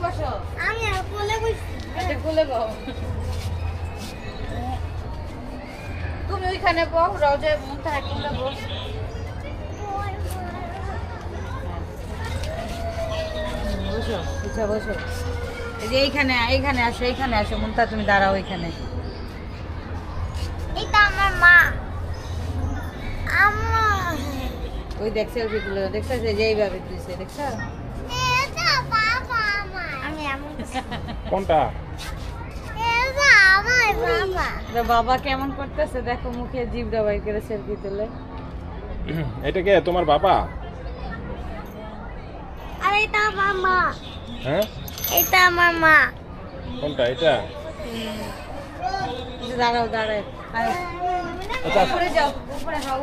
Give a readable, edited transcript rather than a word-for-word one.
বসো। আমি কোলে বসছি। এটা কোলে বসো। তুমি ওইখানে বসো, রোজে মুনতাহা কোলে বসো। বসো, পিছা বসো। এই যে এইখানে আসো মুনতাহা, তুমি দাঁড়াও এইখানে। এটা আমার মা। আম্মা। ওই দেখ সেলফি তুলে, দেখছো যে এইভাবে তুলছে, দেখছো? এটা বাবা আমার। আমি এমন কোনটা? এটা আমার বাবা। তো বাবা কেমন করতেছে দেখো, মুখে জিভটা বাইর করে সেলফি তুলে। এটা কে তোমার বাবা? আর এটা আমার মা। হ্যাঁ, এটা আমার মা। কোনটা এটা? দাঁড়াও। আচ্ছা উপরে যাও, উপরে হাও।